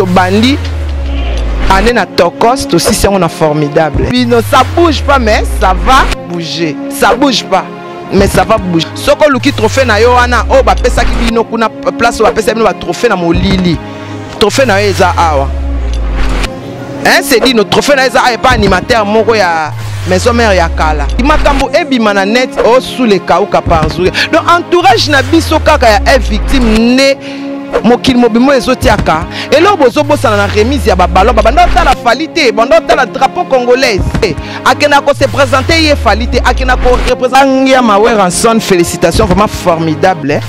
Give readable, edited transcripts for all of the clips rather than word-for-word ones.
to bandi année na tokos aussi c'est on a formidable. Bino ça bouge pas mais ça va bouger. Ça bouge pas mais ça va bouger. Soko luki trophée na yo wana o ba pesa ki bino kuna place o ba pesa bino ba trophée na molili. Trophée na eza awa. Hein c'est dit notre trophée na eza a pas animateur moko ya maison mère ya kala. Makambo ebima na net o sous les kauka par jour. Donc entourage na biso kaka ya victime né mokili mobimo ezotiaka et là bozo bosana na remise ya babalo babanda la falité banda la drapeau congolaise akena ko se présenter ye falité akena ko représenter ya Maweranson. Félicitations, vraiment formidable, hein?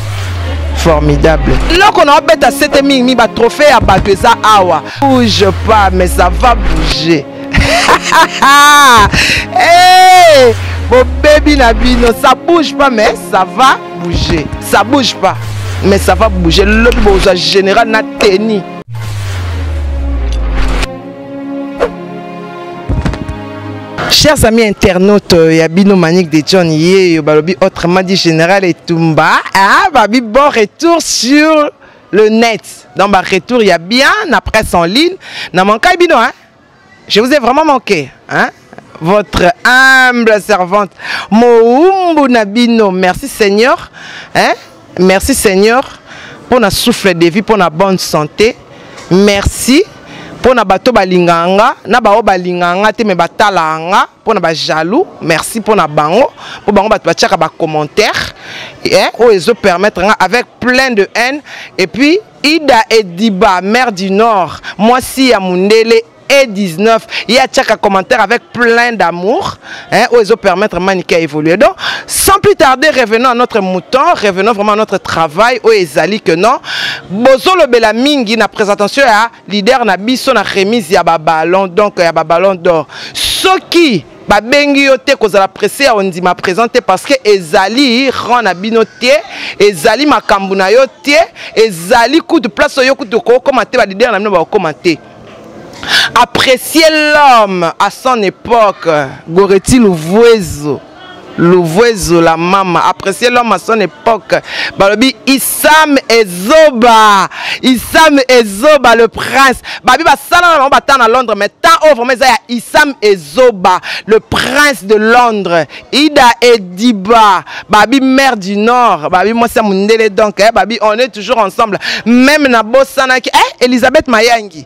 Formidable. Là qu'on a bête à 7000 mi ba trophée à Bateza awa bouge pas mais ça va bouger. Hey, mon baby Nabino, ça bouge pas mais ça va bouger. Ça bouge pas mais ça va bouger. Le besoin général n'a tenu. Chers amis internautes, Yabino Manique de John Yé, Balobi autrement dit Général et Tumba. Ah, Babi, bon retour sur le net. Dans ma retour, il y a bien la presse en ligne. N'a manqué Bino, hein? Je vous ai vraiment manqué, hein? Votre humble servante, Moumbu Nabino. Merci Seigneur, hein? Merci Seigneur pour notre souffle de vie, pour notre bonne santé. Merci pour notre bateau balinganga, na bao balinganga te me batalanga, pour notre jaloux. Merci pour notre bango, pour bango bato bachaka ba commentaire, et ils permettre avec plein de haine. Et puis Ida Ediba, mère du Nord, moi si à Mundele et 19, il y a chaque commentaire avec plein d'amour, hein, où ils ont permettre Manika à évoluer. Donc, sans plus tarder, revenons à notre mouton, revenons vraiment à notre travail, où ils allaient que non. Bozo le bela mingi na présentation à leader na biso na remise ya ba ballon, donc ya ba ballon d'or. Soki ba bengi yote ko za pressé on dit m'a présenté parce que ezali rend na binoté, ezali makambu na yote, ezali coup de place yo coup de ko commenter ba leader na bino ba commenter. Apprécier l'homme à son époque, Goreti Louvuezo, la maman. Apprécier l'homme à son époque, Balobi Issam Ezoba, le prince. Babi Basana à Londres, mais tant over mais Issam Ezoba, le prince de Londres. Ida Ediba, Babi mère du Nord, Babi moi c'est Mundele donc, Babi on est toujours ensemble. Même na Bossana qui, Elisabeth Mayangi.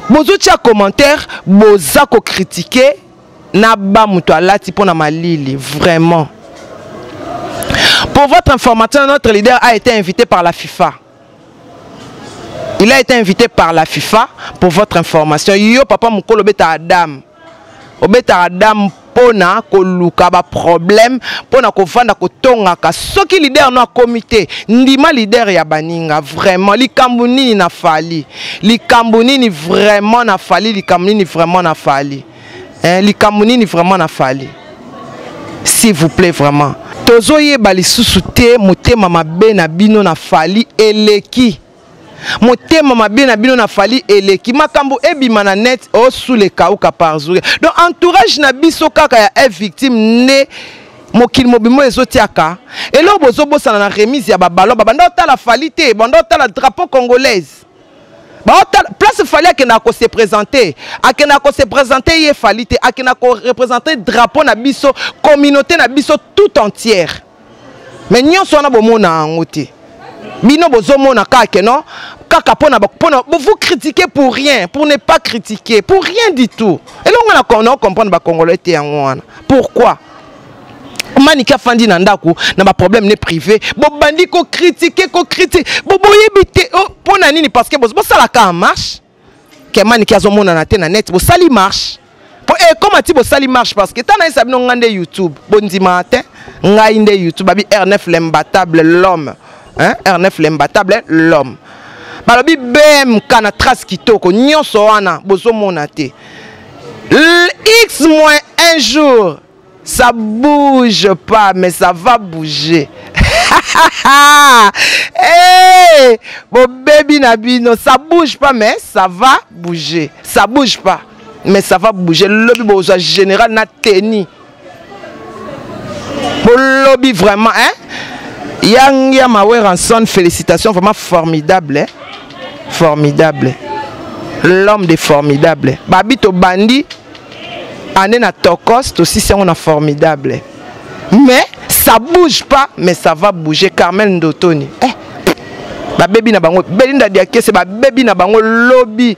Bozo tia commentaire, boza ko critiquer na ba muto alati pona malili vraiment. Pour votre information, notre leader a été invité par la FIFA. Il a été invité par la FIFA pour votre information. Yo papa mukolo beta Adam. Obeta Adam pona ko luka ba problème pona ko vanda ko tonga ka soki leader no comité ndima leader ya baninga vraiment likambuni na fali likambuni vraiment na fali likambuni vraiment na fali hein likambuni vraiment na fali s'il vous plaît vraiment tozo yeba lisusu te motema mabe na bino na fali eleki motema mabe na bino na fali eleki makambo ebima na net o sous les kauka par jour. Donc entourage na biso kaka ya victime né mokili mobimo ezotiaka et là bozo bosana na remise ya babalo babanda la falité banda la drapeau congolaise ba place fali akena ko se présenter ye falité akena ko représenter drapeau na biso communauté na biso tout entière mais nyonso na bomona ngote bino bozomona kaka non kaka pona vous critiquez pour rien, pour ne pas critiquer, pour rien du tout. Et là on a comprendre ba congolais té ngwana. Pourquoi? Manika fandi na ndako na ba problème né privé. Bo bandi ko critiquer Bo boyebité pona nini parce que bo sala ka marche. Que manika zomona na té na net bo sali marche. Et comment tu bo sali marche parce que tana isa bino ngande YouTube. Bondi matin ngai nde YouTube abi R9 l'imbattable l'homme. Hein? R9 l'imbattable l'homme. Balobi bem kana trace kitoko nyonso wana bozo monate. X moins un jour ça bouge pas mais ça va bouger. Hey, mon baby Nabino, ça bouge pas mais ça va bouger. Ça bouge pas mais ça va bouger. Le lobby bozo général na teni. Le lobby vraiment hein. Yang Maweranson, félicitations, vraiment formidable. Hein? formidable. L'homme de formidable. Babito bandi, ane na tokos, aussi c'est on a formidable. Mais ça bouge pas, mais ça va bouger. Carmel Ndotoni. Ba baby na bango, Belinda Diake, c'est ba baby na bango lobby.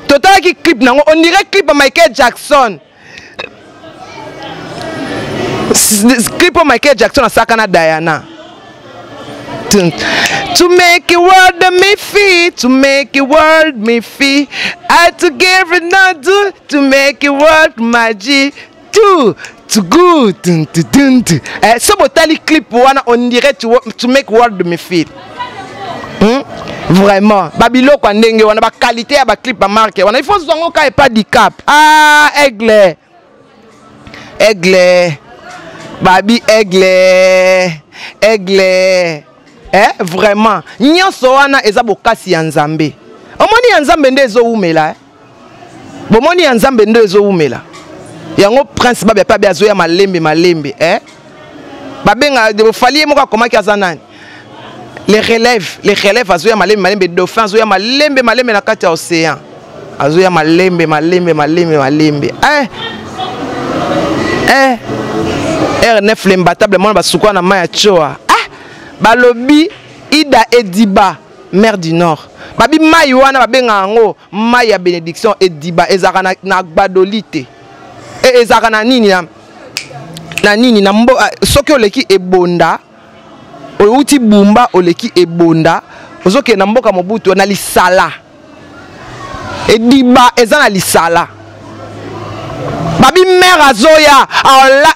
Total qui clip nango, on dirait clip à Michael Jackson. Clip à Michael Jackson à Sakana Diana. To make a world me free, to make a world me free, I to give it not do, to make a world magic, to good, so botali clip wana on dirait to make world me free. Vraiment, Babilo kwa ndenge wana ba qualité ya ba clip ba marque wana il faut zongo ka et pas di cap. Ah aigle, aigle, babi aigle, aigle. Vraiment nyonso wana eza bokasi ya nzambe omoni ya nzambe nde ezo umela bomoni ya nzambe nde ezo umela yango prince babe pa be azoya malembe babenga de falier moko akomaki aza nani les relèves azoya malembe dauphin azoya malembe na kati ya océan azoya malembe R9 l'imbattable mona basukwa na maya choa balobi Ida Ediba mère du Nord babi mai wana babenga ngo mai ya bénédiction Ediba ezaka na gbadolite ezaka na nini na nini na mbo soki oleki ebonda outi bumba oleki ebonda ozoke na mboka mobutu na lisala Ediba eza na lisala babi mère azoya aola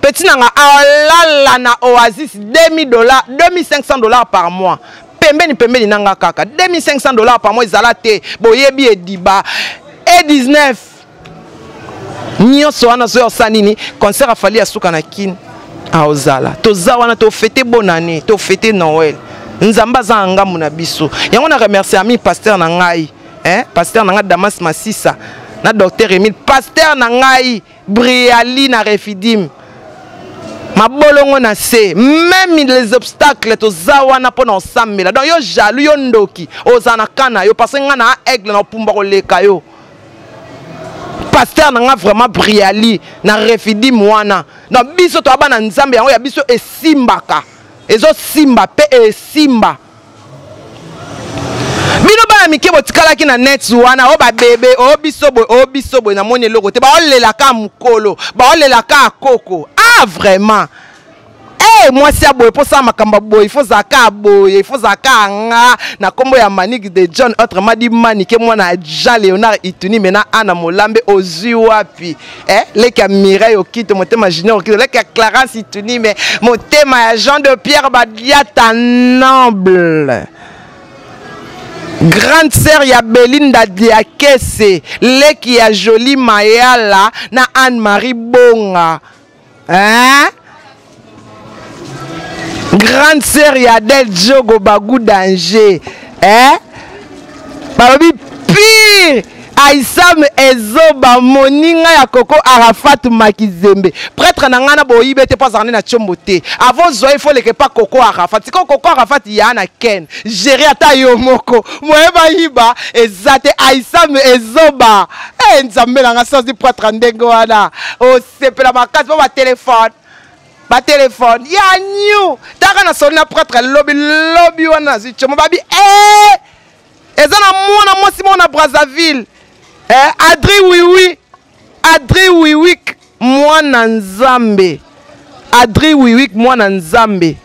petit nanga aolala na Oasis $2000 $2500 par mois pembeni nanga kaka $2500 par mois ezalate boyebi Ediba E19 nyonso wana zo sanini concert afali asuka na kin aozala toza wana to fêter bonne année to fêter Noël nzamba za ngamu na biso yango na remercier ami pasteur na ngai pasteur na ngai Damas Masisa na docteur Emile pasteur na ngai Briali na Refidim mabolongo na se même les obstacles to zawana pona ensemble donc yo jaloux yo ndoki ozana kana yo parce nga na aigle na pumba ko leka yo pasteur nga vraiment Briali na Refidim wana donc biso to abana nzambe yango ya biso esimbaka ezo simba pe esimba bino ba mike botikala ki na net wana o ba bebe o biso boy na moni eloko te ba olela ka mukolo ba olela ka koko vraiment moi si aboye pour ça makamba boy il faut zaka boy il faut zaka nga na kombo ya Manique de John autrement dit Manique moi na Jean Léonard Ituni mena ana molambe ozui wapi leka Mireille okite motema Junior okite leka Clarence Ituni mais motema ya Jean de Pierre Badiata noble grande sœur ya Belinda Diakese leki ya Jolie Mayala na Anne-Marie Bonga grande sœur Yadel Djogo Bagou Danger babi pire Aïsam Ezoba Moninga ya Koko Arafat Makizembe prêtre na ngana boyibe te pas na chombote avant zo il faut le que pas Koko Arafat si Koko Arafat yana ken gérer ata yo moko moyeba yiba ezate Aïsam Ezoba nzambe na ngasa di prêtre ndengo wana o sepela makasi ba téléphone ba téléphone ya new taka na sonna prêtre lobby wana zi chomo babi ezana mona mosi mona Brazzaville Adri Wiwik mwana nzambe Adri Wiwik mwana nzambe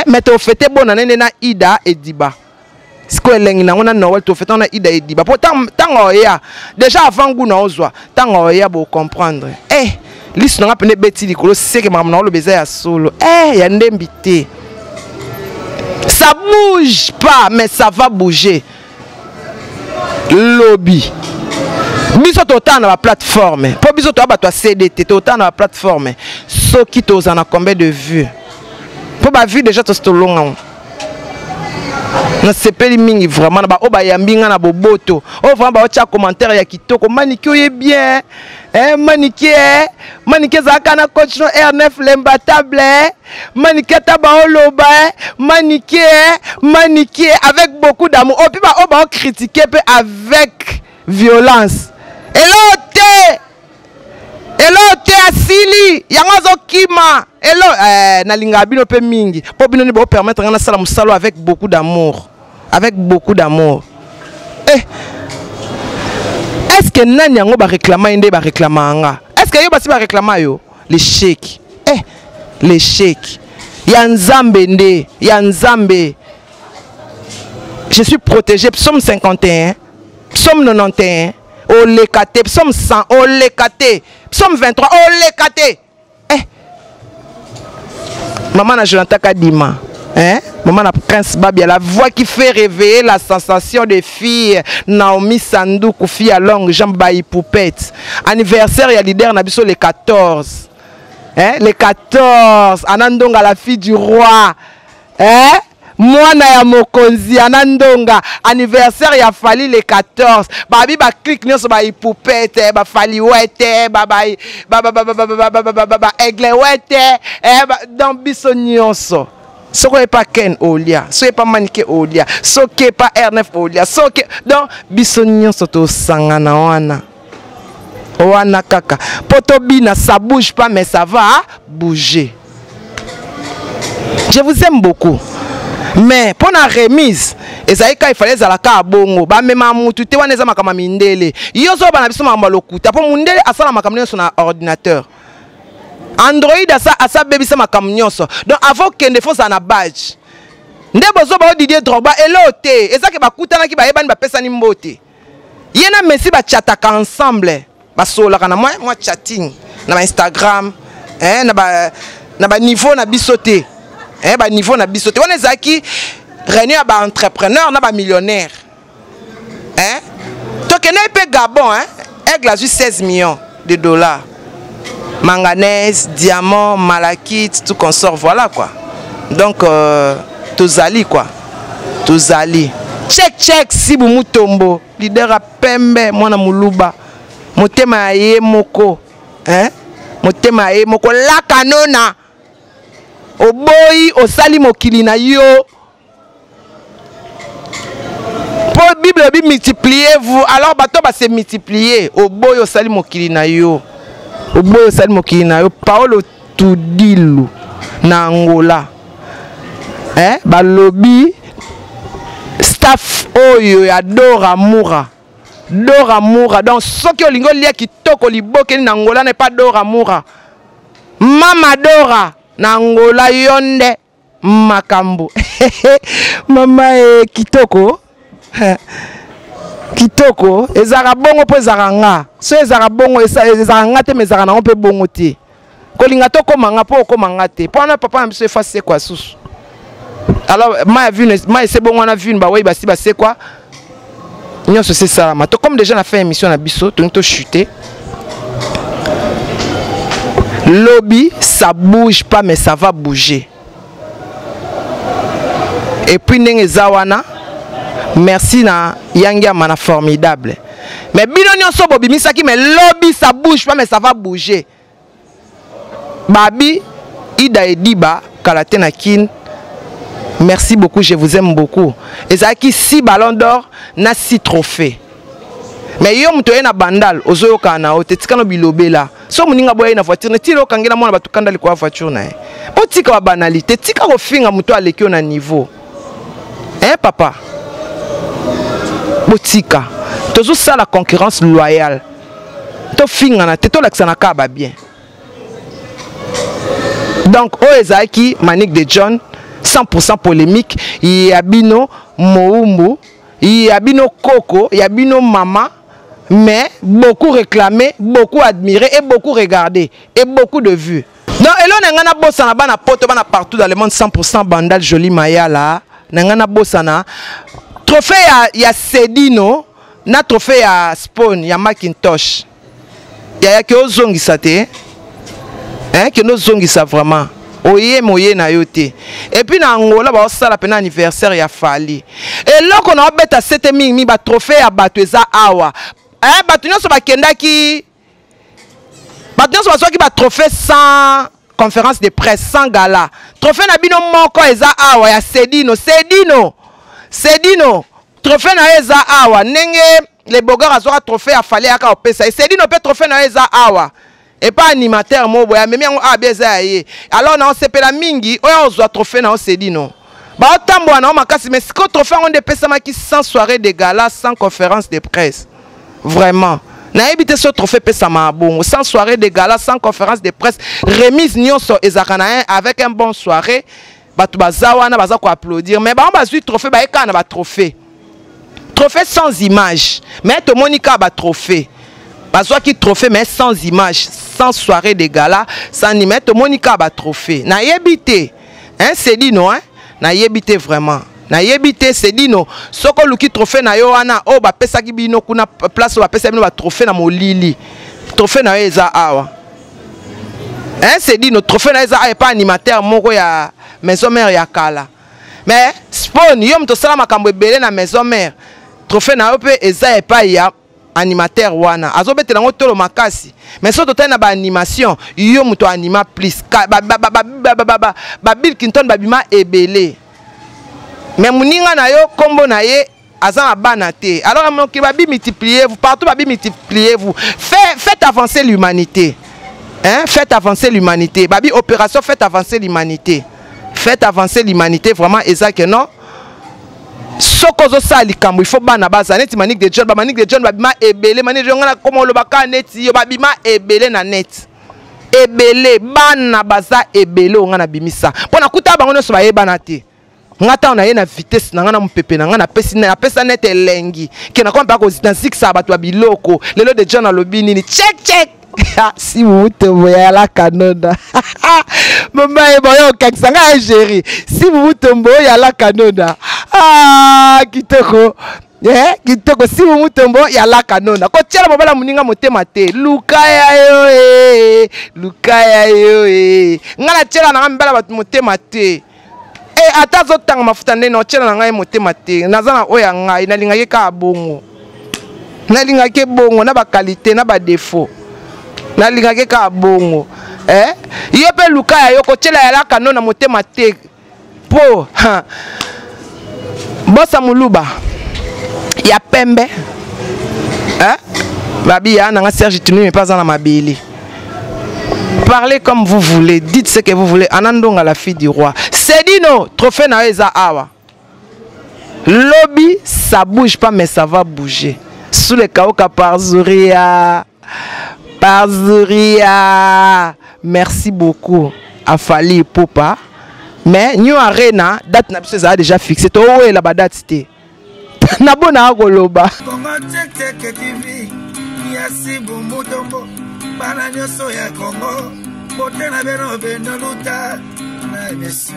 mais to fete bona nene na Ida Ediba siko elengi na ngona Noël to fete na Ida Ediba pourtant tango ya déjà avant nguna ozwa tango ya bo comprendre liste nga pene beti likolo c'est que maman na lo beza ya solo ya ndembité ça bouge pas mais ça va bouger lobby biso totana la plateforme po biso to abatwa CDT totana la plateforme soki tozana combien de vues po ba vue déjà to stolonga na sepeli mingi vraiment ba oba yambinga na boboto o vraiment ba ocha commentaire ya kitoko maniki oye bien Maniké Zakana coach no R9 l'imbattable. Maniké Tabaoloba. Maniké avec beaucoup d'amour. On peut pas critiquer avec violence. Elote asili yango kima na linga bino pe mingi po bino ni bo permettre ngana sala musalo avec beaucoup d'amour, est-ce que nani yango ba réclamer inde ba réclamanga, est-ce que yo basi ba réclamer yo les chèques les chèques ya nzambe nde ya nzambe. Je suis protégé. Psaume 51, psaume 91, Olekate, psaume 100, Olekate, psaume 23, Olekate. Maman na Jonathan Kadima, maman na Prince Babia, la voix qui fait réveiller la sensation des filles. Naomi Sandouk, fille à longue, Jean Bayi Poupette. Anniversaire, il y a leader Nabiso les 14. Les 14, Anandonga, la fille du roi. Mwana ya mokonzi Anandonga, anniversaire ya fali les 14. Babi ba clique nyonso ba ipupete, ba fali wete, ba aigle wete, dans biso nyonso. Soko e pas Ken Olia, so e pas Maniké Olia, so ke pas R9 Olia, so ke donc biso nyonso to sangana wana. Wana kaka. Potobina ça bouge pas mais ça va bouger. Je vous aime beaucoup. Mais pour la remise, il fallait zalaka bongo ba mema mutu te wana eza makama mindele yozo bana biso makama lokuta po mundele asala makama nyonso na ordinateur Android asa bebisa makama nyonso. Donc avant que ne fasse na badge nde bozo ba Didier Drogba elote ezaki bakutana ki ba yebani ba pesa ni mbote yena Messi ba chataka ensemble ba solaka na moi chatting na ba Instagram na ba niveau na bisote. Ba niveau na bisote on ezaki réunion ba entrepreneur na ba millionnaire to kene pe Gabon Aigle a eu 16 millions de dollars, manganèse, diamant, malachite, tout consort, voilà quoi. Donc tozali quoi, tozali check si bu mutombo leader a pembe mwana muluba motema ye moko motema ye moko la kanona Oboyi osali mokili na yo. Pour Bible dit multipliez-vous. Alors bato ba se multiplier. Oboyi osali mokili na yo. Oboyi osali mokili na yo. Paolo Tudilu na Angola. Balobi staff oyo ya Dora Moura. Dora Moura. Donc ceux qui olingo lia kitoko liboke na Angola n'est pas Dora Moura. Mama Dora na Angola yonde makambo. Mama kitoko. Kitoko ezara bongo po ezara nga. So ezara bongo ezara nga te mezara na mpe bongo te. Kolinga to komanga po komanga te. Pona papa na biso efase kwa susu. Alors ma vu ma c'est bongo na vu ba oui ba si ba c'est quoi. Nyonso c'est ça ma. To comme déjà na fait émission na biso, to chuter. Lobby, ça bouge pas, mais ça va bouger. Et puis, Nengezawana, merci na Yangia Mana formidable. Mais Binonion Sobobi, mais lobby, ça bouge pas, mais ça va bouger. Babi, Ida Ediba, Kalatena Kin, merci beaucoup, je vous aime beaucoup. Et ça qui 6 ballons d'or, na 6 trophées. Mais yo mutoye na bandal ozoyo kana o tetikano bilobe la so muninga boye na voiture ne tilo kangela mona batukanda likwa voiture na po tika wa banalité tika ko finga muto alekio na niveau papa botika tozo ça la concurrence loyale to finga na teto laksana ka ba bien. Donc Oezaki Manique de John 100% polémique Yabino Moumbu Yabino Coco Yabino Mama. Mais beaucoup réclamé, beaucoup admiré et beaucoup regardé et beaucoup de vues. Non, et là on a bossana bana poto bana partout dans le monde 100% bandal joli maya là. Nangana bossana. Trophée ya Sedino, na trophée ya Spawn, ya Macintosh. Ya ke ozongisa te. Que nos zongisa vraiment. Oye moye na yote. Et puis na Angola ba osala pena anniversaire ya Fali. Et là qu'on a beta 7000 ba trophée ya Batweza awa. Batunya so bakendaki Maintenant c'est parce qu'il va trophée sans conférence de presse, sans gala. Trophée na bino moko eza awa ya Sedino. Trophée na eza awa. Nenge les bogars azora trophée a fallu aka opesa. Et Sedino peut trophée na eza awa. Et pas animateur mobo ya memi yango abeza ye. Alors na on sepela mingi oya ozwa trophée na Sedino. Ba otambo na makasi mais siko trophée on de pesa maki sans soirée de gala, sans conférence de presse. Vraiment. Na évité ce trophée pesa ma bongo, sans soirée de gala, sans conférence de presse, remise nyonso ezakana avec un bon soirée. Batu bazawana baza ko applaudir mais ba on bazui trophée ba ekana ba trophée. Trophée sans image. Mais to monika ba trophée. Bazwa ki trophée mais sans image, sans soirée de gala, sans ni mettre monika ba trophée. Na yebité. Hein c'est dit non hein. Na yebité vraiment. Na yebité c'est dit non. Soko luki trophée na yo wana o ba pesa ki bino kuna place ba pesa bino ba trophée na molili. Trophée na eza awa. Hein c'est dit non trophée na eza a pas animateur moko ya maison mère ya kala. Mais spawn yo mto sala makambo ebele na maison mère. Trophée na yo pe eza e pas ya animateur wana. Azo bete na ngotolo makasi. Mais so totana ba animation yo mto anima plus ba Bill Clinton babima ebele. Mais muninga na yo kombo na ye azan banate. Alors mon ki babi multipliez-vous partout babi multipliez-vous. Faites avancer l'humanité. Hein? Faites avancer l'humanité. Babi opération faites avancer l'humanité. Faites avancer l'humanité vraiment exact non. Sokozo sali kambo il faut bana baza net Manick de John babima ebele Manick de John na komo lobaka net yo babima ebele na net. Ebele bana baza ebele ngana bimisa. Pona kuta bango no so ba yebana te. Ngata on a na vitesse na ngana mpepe na ngana pesa net elengi ke na kompa ko dans 6 abatu biloko lelo de John alobi nini check si vous te voyez à la canonda maman et boyo kaksanga gérer si vous tomboy à la canonda kitoko kitoko si vous tomboy à la canonda ko tiela bobala muninga motema te lukaya yo ngana tiela na ngambala batu motema te. Ata zotanga mafuta ndene ochela na ngai motema te nazana oya ngai nalingaki ka bongo nalingaki bongo na ba qualité na ba défaut nalingaki ka bongo yo pe luka yo kochela ya la kanona motema te po bosa muluba ya pembe babi ya na Serge Tunu mais pas dans ma bili. Parlez comme vous voulez, dites ce que vous voulez. Anandonga la fille du roi. Sedino, trophée na eza awa. Lobby, ça bouge pas mais ça va bouger. Sous les kaoka par Zuria. Merci beaucoup à Fali Popa. Mais New Arena, date na biso déjà fixée. To owe la date c'était. Na bona goloba. Bana nyoso ya Kongo, bote na beno bendo luta na emission.